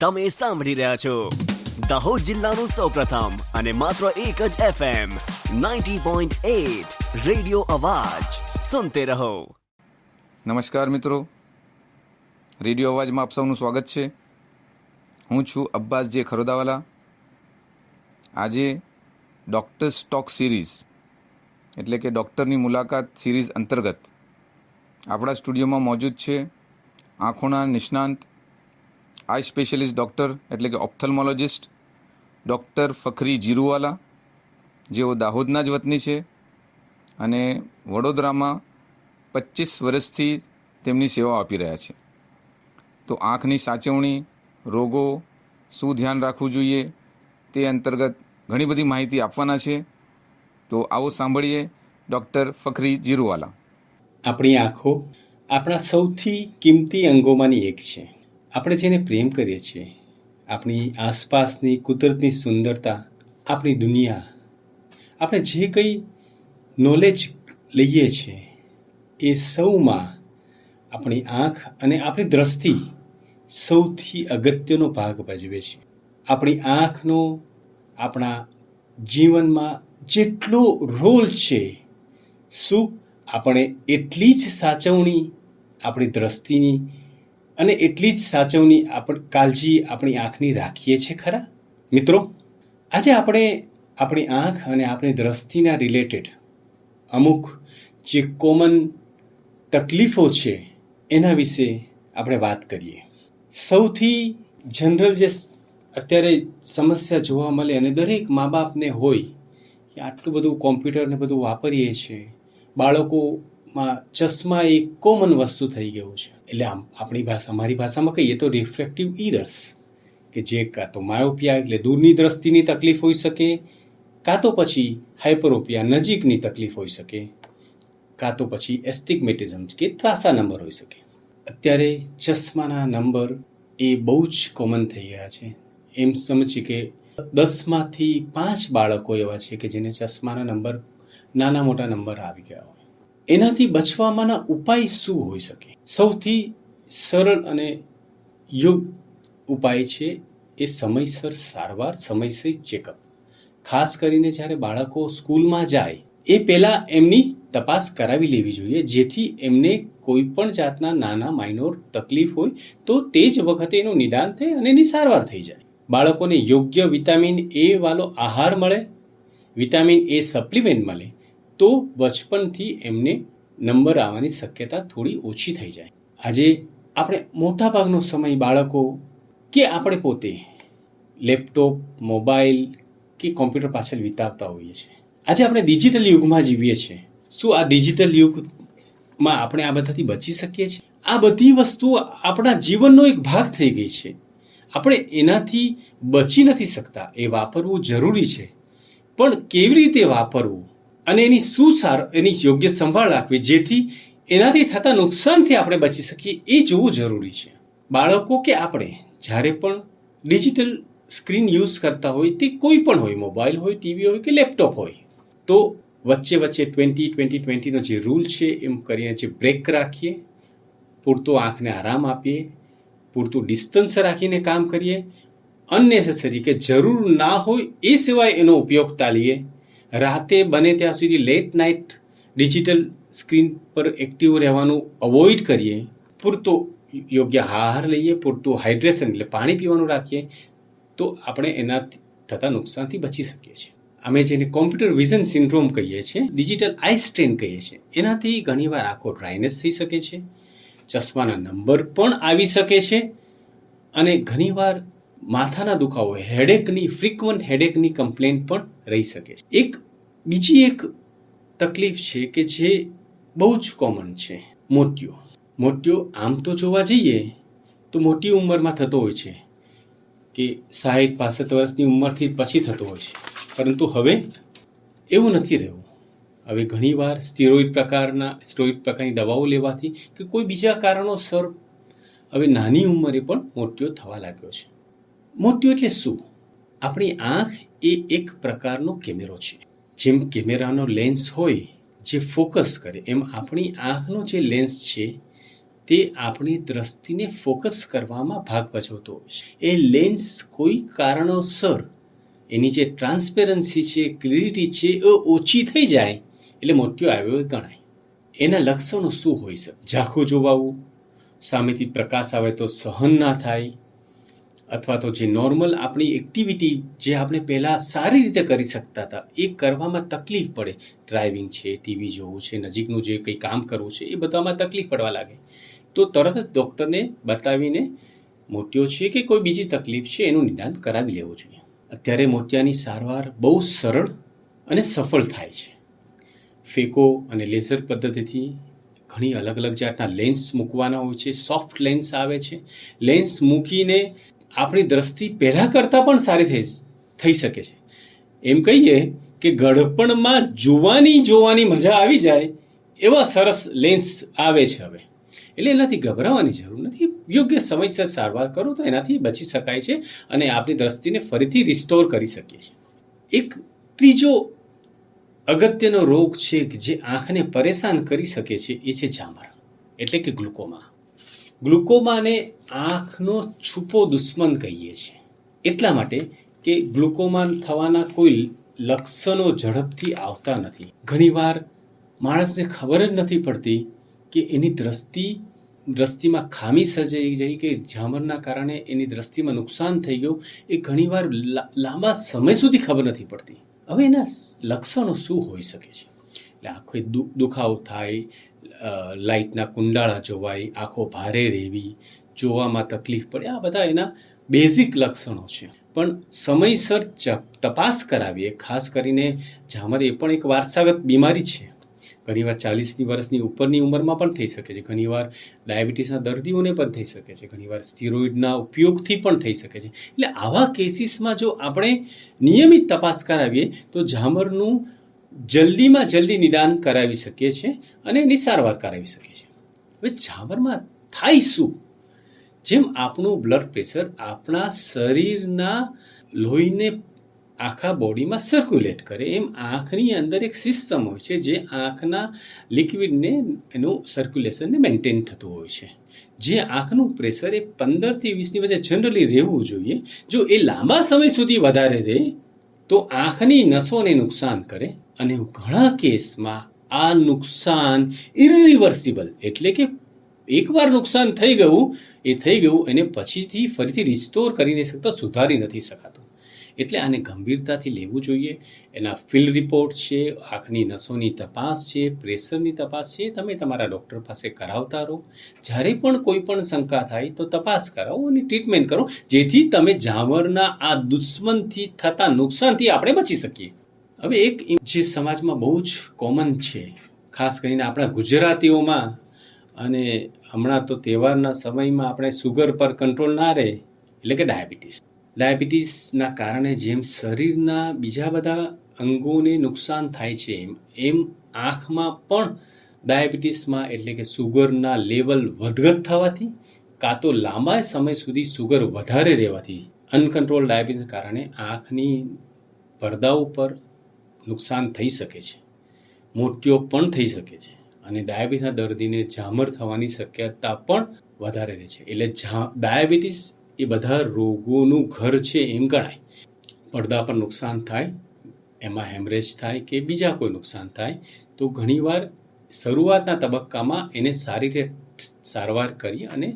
તમે સાંભળી રહ્યા છો દાહોદ જિલ્લાનું સૌપ્રથમ અને માત્ર એક જ FM 90.8 રેડિયો અવાજ સુનતે રહો. નમસ્કાર મિત્રો, રેડિયો અવાજમાં આપ સૌનું સ્વાગત છે. હું છું અબ્બાસ જે ખરોદાવાલા. આજે ડૉક્ટર્સ ટોક સિરીઝ એટલે કે ડૉક્ટરની મુલાકાત સિરીઝ અંતર્ગત આપણા સ્ટુડિયોમાં મોજૂદ છે આંખોના નિષ્ણાંત, આઈ સ્પેશિયલિસ્ટ ડૉક્ટર એટલે કે ઓપ્થલ્મોલોજિસ્ટ ડૉક્ટર ફખરી જીરુવાલા, જેઓ દાહોદના જ વતની છે અને વડોદરામાં 25 વર્ષથી તેમની સેવા આપી રહ્યા છે. તો આંખની સાચવણી, રોગો, શું ધ્યાન રાખવું જોઈએ તે અંતર્ગત ઘણી બધી માહિતી આપવાના છે. તો આવો સાંભળીએ ડૉક્ટર ફખરી જીરુવાલા. આપણી આંખો આપણા સૌથી કિંમતી અંગોમાંની એક છે. આપણે જેને પ્રેમ કરીએ છીએ, આપણી આસપાસની કુદરતની સુંદરતા, આપણી દુનિયા, આપણે જે કંઈ નોલેજ લઈએ છીએ એ સૌમાં આપણી આંખ અને આપણી દ્રષ્ટિ સૌથી અગત્યનો ભાગ ભજવે છે. આપણી આંખનો આપણા જીવનમાં જેટલો રોલ છે, શું આપણે એટલી જ સાચવણી આપણી દ્રષ્ટિની અને એટલી જ સાચવણી કાળજી આપણી આંખની રાખીએ છીએ ખરા? મિત્રો, આજે આપણે આપણી આંખ અને આપણી દ્રષ્ટિના રિલેટેડ અમુક જે કોમન તકલીફો છે એના વિશે આપણે વાત કરીએ. સૌથી જનરલ જે અત્યારે સમસ્યા જોવા મળે અને દરેક મા બાપને હોય કે આટલું બધું કોમ્પ્યુટર ને બધું વાપરીએ છીએ, બાળકોમાં ચશ્મા એક કોમન વસ્તુ થઈ ગયું છે. એટલે અમારી ભાષામાં કહીએ તો રિફ્રેક્ટિવ ઇરર્સ, કે જે કાં તો માયોપિયા એટલે દૂરની દ્રષ્ટિની તકલીફ હોઈ શકે, કાં તો પછી હાઇપરોપિયા નજીકની તકલીફ હોઈ શકે, કાં તો પછી એસ્ટિગ્મેટિઝમ કે ત્રાસા નંબર હોઈ શકે. અત્યારે ચશ્માના નંબર એ બહુ જ કોમન થઈ ગયા છે. એમ સમજીએ કે 10માંથી 5 બાળકો એવા છે કે જેને ચશ્માના નંબર, નાના મોટા નંબર આવી ગયા હોય. એનાથી બચવામાંના ઉપાય શું હોઈ શકે? સૌથી સરળ અને યોગ્ય ઉપાય છે એ સમયસર સારવાર, સમયસર ચેકઅપ. ખાસ કરીને જ્યારે બાળકો સ્કૂલમાં જાય એ પહેલાં એમની તપાસ કરાવી લેવી જોઈએ, જેથી એમને કોઈ પણ જાતના નાના માઇનોર તકલીફ હોય તો તે જ વખતે એનું નિદાન થાય અને એની સારવાર થઈ જાય. બાળકોને યોગ્ય વિટામિન એ વાળો આહાર મળે, વિટામિન એ સપ્લિમેન્ટ મળે તો બચપનથી એમને નંબર આવવાની શક્યતા થોડી ઓછી થઈ જાય. આજે આપણે મોટાભાગનો સમય બાળકો કે આપણે પોતે લેપટોપ, મોબાઈલ કે કોમ્પ્યુટર પાછળ વિતાવતા હોઈએ છીએ. આજે આપણે ડિજિટલ યુગમાં જીવીએ છીએ. શું આ ડિજિટલ યુગમાં આપણે આ બધાથી બચી શકીએ છીએ? આ બધી વસ્તુઓ આપણા જીવનનો એક ભાગ થઈ ગઈ છે. આપણે એનાથી બચી નથી શકતા. એ વાપરવું જરૂરી છે, પણ કેવી રીતે વાપરવું અને એની એની યોગ્ય સંભાળ રાખવી જેથી એનાથી થતા નુકસાનથી આપણે બચી શકીએ એ જોવું જરૂરી છે. બાળકો કે આપણે જ્યારે પણ ડિજિટલ સ્ક્રીન યુઝ કરતા હોય, તે કોઈ પણ હોય, મોબાઈલ હોય, ટીવી હોય કે લેપટોપ હોય, તો વચ્ચે 20-20-20નો જે રૂલ છે એમ કરીને જે બ્રેક રાખીએ, પૂરતો આંખને આરામ આપીએ, પૂરતું ડિસ્ટન્સ રાખીને કામ કરીએ, અનનેસેસરી કે જરૂર ના હોય એ સિવાય એનો ઉપયોગ ટાળીએ. રાતે બને ત્યાં સુધી લેટ નાઇટ ડિજિટલ સ્ક્રીન પર એક્ટિવ રહેવાનું અવોઇડ કરીએ. પૂરતો યોગ્ય આહાર લઈએ, પૂરતું હાઇડ્રેશન એટલે પાણી પીવાનું રાખીએ, તો આપણે એના થતા નુકસાનથી બચી શકીએ છીએ. અમે જેને કોમ્પ્યુટર વિઝન સિન્ડ્રોમ કહીએ છીએ, ડિજિટલ આઈ સ્ટ્રેન કહીએ છીએ, એનાથી ઘણીવાર આંખો ડ્રાયનેસ થઈ શકે છે, ચશ્માના નંબર પણ આવી શકે છે અને ઘણીવાર માથાના દુખાવો, ફ્રીક્વન્ટ હેડેકની કમ્પ્લેન્ટ પણ રહી શકે છે. બીજી એક તકલીફ છે કે જે બહુ જ કોમન છે, મોતિયો. આમ તો જોવા જઈએ તો મોટી ઉંમરમાં થતો હોય છે કે 60-65 વર્ષની ઉંમરથી પછી થતો હોય છે, પરંતુ હવે એવું નથી રહ્યું. હવે ઘણીવાર સ્ટીરોઇડ પ્રકારની દવાઓ લેવાથી કે કોઈ બીજા કારણોસર હવે નાની ઉંમરે પણ મોતિયો થવા લાગ્યો છે. મોતિયો એટલે શું? આપણી આંખ એ એક પ્રકારનો કેમેરો છે. જેમ કેમેરાનો લેન્સ હોય જે ફોકસ કરે, એમ આપણી આંખનો જે લેન્સ છે તે આપણી દ્રષ્ટિને ફોકસ કરવામાં ભાગ ભજવતો હોય છે. એ લેન્સ કોઈ કારણોસર એની જે ટ્રાન્સપેરન્સી છે, ક્લિયરિટી છે, એ ઓછી થઈ જાય એટલે મોતિયો આવ્યો ગણાય. એના લક્ષણો શું હોઈ શકે? ઝાંખું જોવાવું, સામેથી પ્રકાશ આવે તો સહન ના થાય, અથવા તો જે નોર્મલ આપણી એક્ટિવિટી જે આપણે પહેલાં સારી રીતે કરી શકતા હતા એ કરવામાં તકલીફ પડે. ડ્રાઇવિંગ છે, ટીવી જોવું છે, નજીકનું જે કંઈ કામ કરવું છે, એ બધામાં તકલીફ પડવા લાગે તો તરત જ ડૉક્ટરને બતાવીને મોતિયો છે કે કોઈ બીજી તકલીફ છે એનું નિદાન કરાવી લેવું જોઈએ. અત્યારે મોતિયાની સારવાર બહુ સરળ અને સફળ થાય છે. ફેકો અને લેઝર પદ્ધતિથી ઘણી અલગ અલગ જાતના લેન્સ મૂકવાના હોય છે. સોફ્ટ લેન્સ આવે છે. લેન્સ મૂકીને આપણી દ્રષ્ટિ પહેલાં કરતાં પણ સારી થઈ શકે છે. એમ કહીએ કે ગળપણમાં જોવાની મજા આવી જાય એવા સરસ લેન્સ આવે છે હવે. એટલે એનાથી ગભરાવાની જરૂર નથી. યોગ્ય સમયસર સારવાર કરો તો એનાથી બચી શકાય છે અને આપણી દ્રષ્ટિને ફરીથી રિસ્ટોર કરી શકીએ છીએ. એક ત્રીજો અગત્યનો રોગ છે કે જે આંખને પરેશાન કરી શકે છે એ છે ઝામર, એટલે કે ગ્લુકોમા. ગ્લુકોમાને આંખનો છુપો દુશ્મન કહીએ છીએ. એટલા માટે કે ગ્લુકોમા થવાના કોઈ લક્ષણો ઝડપથી આવતા નથી. ઘણીવાર માણસને ખબર જ નથી પડતી કે એની દ્રષ્ટિમાં ખામી સર્જાઈ ગઈ કે ઝામરના કારણે એની દ્રષ્ટિમાં નુકસાન થઈ ગયું. એ ઘણીવાર લાંબા સમય સુધી ખબર નથી પડતી. હવે એના લક્ષણો શું હોઈ શકે છે? એટલે આંખો દુખાવો થાય, લાઇટના કુંડાળા જોવાય, આંખો ભારે રહેવી, જોવામાં તકલીફ પડે, આ બધા એના બેઝિક લક્ષણો છે. પણ સમયસર તપાસ કરાવીએ. ખાસ કરીને ઝામર એ પણ એક વારસાગત બીમારી છે. ઘણીવાર 40 વર્ષની ઉપરની ઉંમરમાં પણ થઈ શકે છે. ઘણીવાર ડાયાબિટીસના દર્દીઓને પણ થઈ શકે છે. ઘણીવાર સ્ટીરોઇડના ઉપયોગથી પણ થઈ શકે છે. એટલે આવા કેસીસમાં જો આપણે નિયમિત તપાસ કરાવીએ તો ઝામરનું જલ્દીમાં જલ્દી નિદાન કરાવી શકીએ છીએ અને એની સારવાર કરાવી શકીએ છીએ. હવે ઝામરમાં થાય શું? જેમ આપણું બ્લડ પ્રેશર આપણા શરીરના લોહીને આખા બોડીમાં સર્ક્યુલેટ કરે, એમ આંખની અંદર એક સિસ્ટમ હોય છે જે આંખના લિક્વિડને એનું સર્ક્યુલેશનને મેન્ટેન થતું હોય છે. જે આંખનું પ્રેશર એ 15 થી 20 ની વચ્ચે જનરલી રહેવું જોઈએ. જો એ લાંબા સમય સુધી વધારે રહે તો આંખની નસોને નુકસાન કરે અને ઘણા કેસમાં આ નુકસાન ઇરિવર્સિબલ, એટલે કે એકવાર નુકસાન થઈ ગયું એને પછીથી ફરીથી રિસ્ટોર કરી નહીં શકતા, સુધારી નથી શકાતું. એટલે આને ગંભીરતાથી લેવું જોઈએ. એના ફિલ્ડ રિપોર્ટ છે, આંખની નસોની તપાસ છે, પ્રેશરની તપાસ છે, તમે તમારા ડૉક્ટર પાસે કરાવતા રહો. જ્યારે પણ કોઈ પણ શંકા થાય તો તપાસ કરાવો અને ટ્રીટમેન્ટ કરો, જેથી તમે ઝામરના આ દુશ્મનથી થતા નુકસાનથી આપણે બચી શકીએ. હવે એક જે સમાજમાં બહુ જ કોમન છે, ખાસ કરીને આપણા ગુજરાતીઓમાં, અને હમણાં તો તહેવારના સમયમાં આપણે સુગર પર કંટ્રોલ ના રહે, એટલે કે ડાયાબિટીસના કારણે જેમ શરીરના બીજા બધા અંગોને નુકસાન થાય છે એમ આંખમાં પણ ડાયાબિટીસમાં એટલે કે સુગરના લેવલ વધઘટ થવાથી કાં તો લાંબા સમય સુધી સુગર વધારે રહેવાથી અનકન્ટ્રોલ ડાયાબિટીસના કારણે આંખની પડદા ઉપર નુકસાન થઈ શકે છે, મોતિયો પણ થઈ શકે છે અને ડાયાબિટીસના દર્દીને ઝામર થવાની શક્યતા પણ વધારે રહે છે. એટલે ડાયાબિટીસ એ બધા રોગોનું ઘર છે એમ ગણાય. પડદા પર નુકસાન થાય, એમાં હેમરેજ થાય કે બીજા કોઈ નુકસાન થાય તો ઘણીવાર શરૂઆતના તબક્કામાં એને સારી રીતે સારવાર કરી અને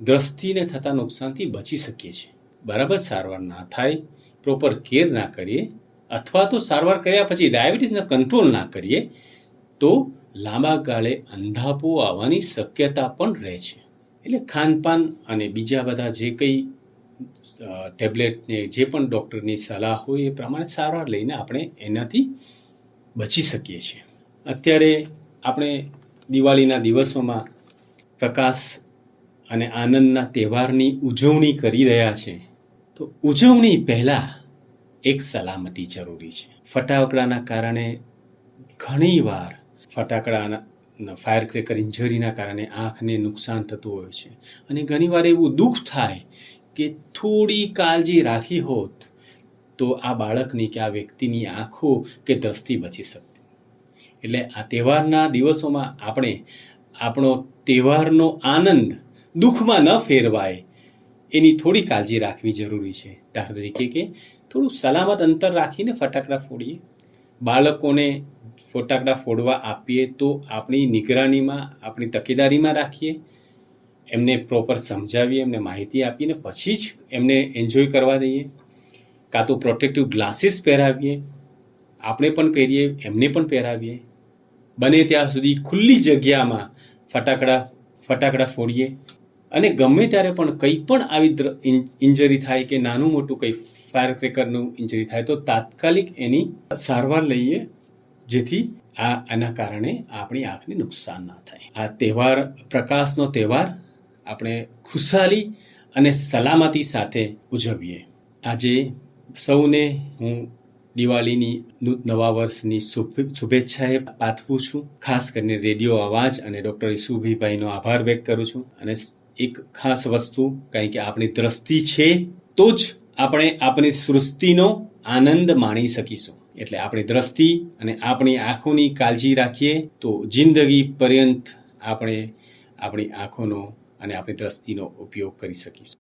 દ્રષ્ટિને થતા નુકસાનથી બચી શકીએ છીએ. બરાબર સારવાર ના થાય, પ્રોપર કેર ના કરીએ, અથવા તો સારવાર કર્યા પછી ડાયાબિટીસને કંટ્રોલ ના કરીએ તો લાંબા ગાળે અંધાપો આવવાની શક્યતા પણ રહે છે. એટલે ખાનપાન અને બીજા બધા જે કંઈ ટેબ્લેટને જે પણ ડૉક્ટરની સલાહ હોય એ પ્રમાણે સારવાર લઈને આપણે એનાથી બચી શકીએ છીએ. અત્યારે આપણે દિવાળીના દિવસોમાં પ્રકાશ અને આનંદના તહેવારની ઉજવણી કરી રહ્યા છે. તો ઉજવણી પહેલાં એક સલામતી જરૂરી છે. ફટાકડાના કારણે ઘણીવાર ફાયર ક્રેકર ઇન્જરીના કારણે આંખને નુકસાન થતું હોય છે અને ઘણીવાર એવું દુઃખ થાય કે થોડી કાળજી રાખી હોત તો આ બાળકની કે આ વ્યક્તિની આંખો કે દ્રષ્ટિ બચી શકતી. એટલે આ તહેવારના દિવસોમાં આપણે આપણો તહેવારનો આનંદ દુઃખમાં ન ફેરવાય એની થોડી કાળજી રાખવી જરૂરી છે. દાખલા તરીકે કે થોડું સલામત અંતર રાખીને ફટાકડા ફોડીએ. બાળકોને ફટાકડા ફોડવા આપીએ તો આપણી નિગરાનીમાં, આપણી તકેદારીમાં રાખીએ. એમને પ્રોપર સમજાવીએ, એમને માહિતી આપીને પછી જ એમને એન્જોય કરવા દઈએ. કાં તો પ્રોટેક્ટિવ ગ્લાસીસ પહેરાવીએ, આપણે પણ પહેરીએ, એમને પણ પહેરાવીએ. બને ત્યાં સુધી ખુલ્લી જગ્યામાં ફટાકડા ફોડીએ. અને ગમે ત્યારે પણ કંઈ પણ આવી ઇન્જરી થાય કે નાનું મોટું કંઈ ફાયર ક્રેકરનું ઇન્જરી થાય તો તાત્કાલિક એની સારવાર લઈએ, જેથી આના કારણે આપણી આંખને નુકસાન ના થાય. આ તહેવાર, પ્રકાશનો તહેવાર આપણે ખુશાલી અને સલામતી સાથે ઉજવીએ. આજે સૌને હું દિવાળીની નવા વર્ષની શુભેચ્છાએ પાઠવું છું. ખાસ કરીને રેડિયો અવાજ અને ડૉક્ટર ઈસુભીભાઈનો આભાર વ્યક્ત કરું છું. અને એક ખાસ વસ્તુ, કારણ કે આપણી દ્રષ્ટિ છે તો જ આપણે આપણી સૃષ્ટિનો આનંદ માણી શકીશું. એટલે આપણી દ્રષ્ટિ અને આપણી આંખોની કાળજી રાખીએ તો જિંદગી પર્યંત આપણે આપણી આંખોનો અને આપણી દ્રષ્ટિનો ઉપયોગ કરી શકીશું.